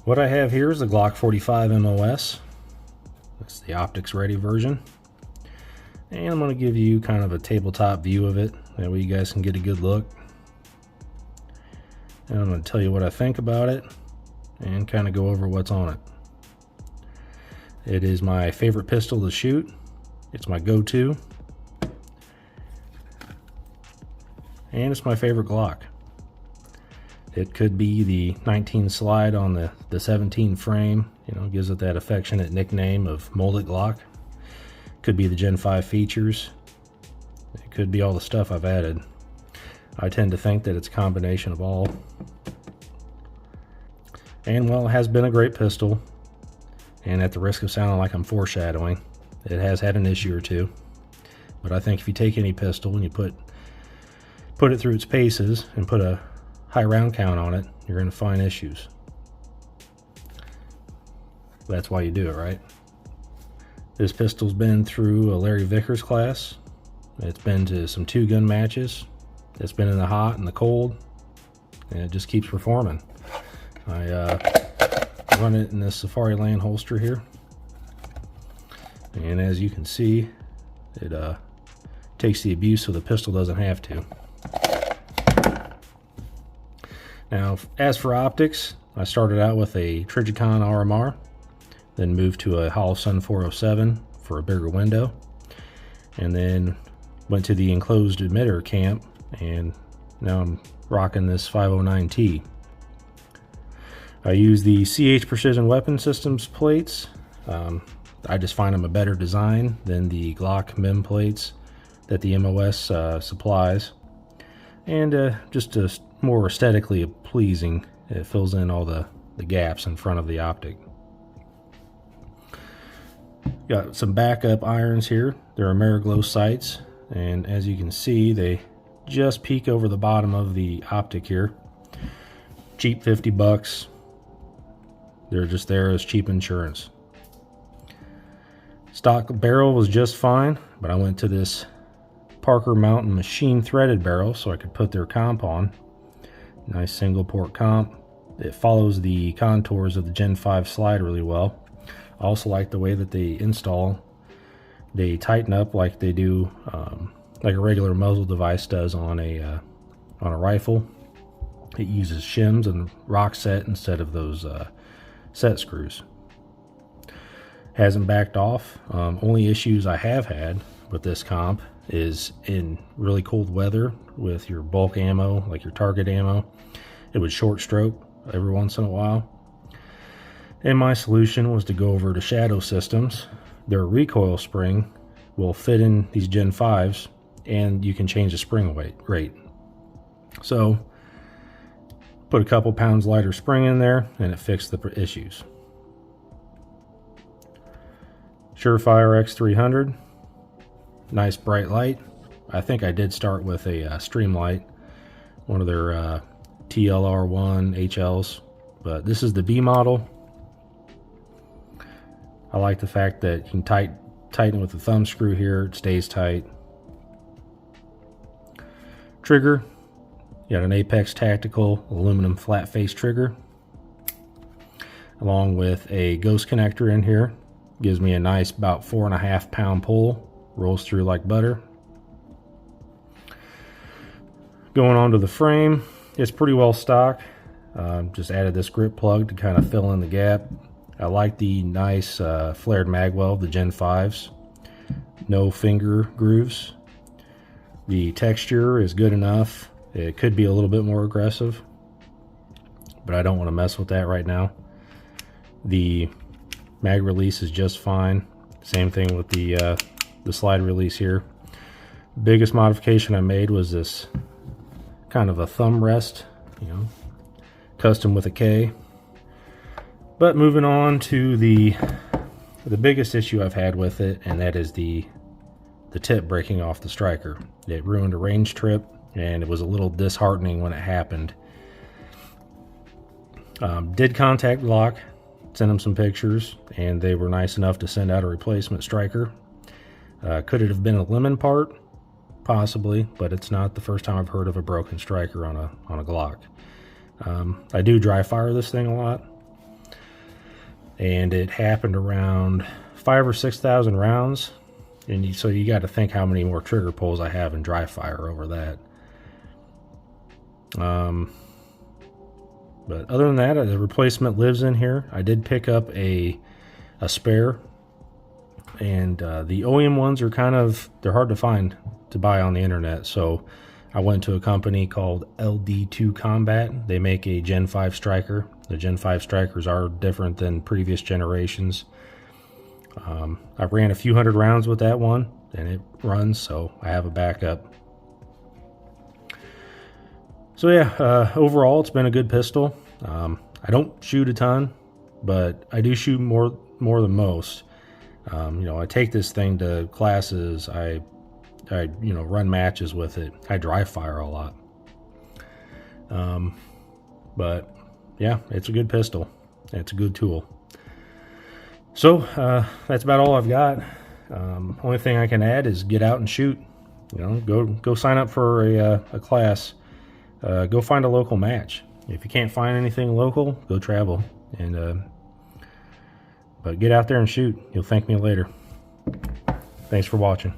What I have here is the Glock 45 MOS. That's the optics ready version. And I'm going to give you kind of a tabletop view of it. That way you guys can get a good look. And I'm going to tell you what I think about it and kind of go over what's on it. It is my favorite pistol to shoot. It's my go-to. And it's my favorite Glock. It could be the 19 slide on the 17 frame. You know, gives it that affectionate nickname of Molded Glock. Could be the Gen 5 features. It could be all the stuff I've added. I tend to think that it's a combination of all. And well, it has been a great pistol. And at the risk of sounding like I'm foreshadowing, it has had an issue or two. But I think if you take any pistol and you put it through its paces and put a high round count on it, you're going to find issues. That's why you do it, right? This pistol's been through a Larry Vickers class. It's been to some 2-gun matches. It's been in the hot and the cold, and it just keeps performing. I run it in this Safari Land holster here, and as you can see, it takes the abuse so the pistol doesn't have to. Now, as for optics, I started out with a Trijicon RMR, then moved to a Holosun 407 for a bigger window, and then went to the enclosed emitter camp, and now I'm rocking this 509T. I use the CH Precision Weapon Systems plates. I just find them a better design than the Glock MEM plates that the MOS supplies, and just more aesthetically pleasing. It fills in all the gaps in front of the optic. Got some backup irons here. They're Ameriglow sights, and as you can see, they just peek over the bottom of the optic here. Cheap, 50 bucks. They're just there as cheap insurance. Stock barrel was just fine, but I went to this Parker Mountain machine threaded barrel so I could put their comp on. Nice single port comp. It follows the contours of the Gen 5 slide really well. I also like the way that they install. They tighten up like they do, like a regular muzzle device does on a rifle. It uses shims and rock set instead of those set screws. Hasn't backed off. Only issues I have had with this comp is in really cold weather with your bulk ammo, like your target ammo. It would short stroke every once in a while. And my solution was to go over to Shadow Systems. Their recoil spring will fit in these Gen 5s, and you can change the spring rate. So, put a couple pounds lighter spring in there, and it fixed the issues. Surefire X300. Nice bright light. I think I did start with a Streamlight, one of their TLR1 HLs, but this is the B model. I like the fact that you can tighten with the thumb screw here. It stays tight. Trigger. You got an Apex Tactical aluminum flat face trigger, along with a ghost connector in here. Gives me a nice about 4.5 pound pull. Rolls through like butter. Going on to the frame, it's pretty well stock. Just added this grip plug to kind of fill in the gap. I like the nice flared Magwell, the Gen 5s. No finger grooves. The texture is good enough. It could be a little bit more aggressive, but I don't want to mess with that right now. The mag release is just fine. Same thing with the slide release here. Biggest modification I made was this kind of a thumb rest, you know, custom with a K. But moving on to the biggest issue I've had with it, and that is the tip breaking off the striker. It ruined a range trip, and it was a little disheartening when it happened. Did contact Glock, sent them some pictures, and they were nice enough to send out a replacement striker. Could it have been a lemon part? Possibly, but it's not the first time I've heard of a broken striker on a Glock. I do dry fire this thing a lot, and it happened around 5,000 or 6,000 rounds. And so you got to think how many more trigger pulls I have in dry fire over that. But other than that, the replacement lives in here. I did pick up a spare, and the OEM ones are they're hard to find to buy on the internet. So I went to a company called LD2 Combat. They make a Gen 5 striker. The Gen 5 strikers are different than previous generations. I ran a few hundred rounds with that one, and it runs, so I have a backup. So yeah, overall it's been a good pistol. I don't shoot a ton, but I do shoot more than most. I take this thing to classes. I run matches with it. I dry fire a lot. But yeah, it's a good pistol. It's a good tool. So that's about all I've got. Only thing I can add is get out and shoot. Go sign up for a class. Go find a local match. If you can't find anything local, go travel. But get out there and shoot. You'll thank me later. Thanks for watching.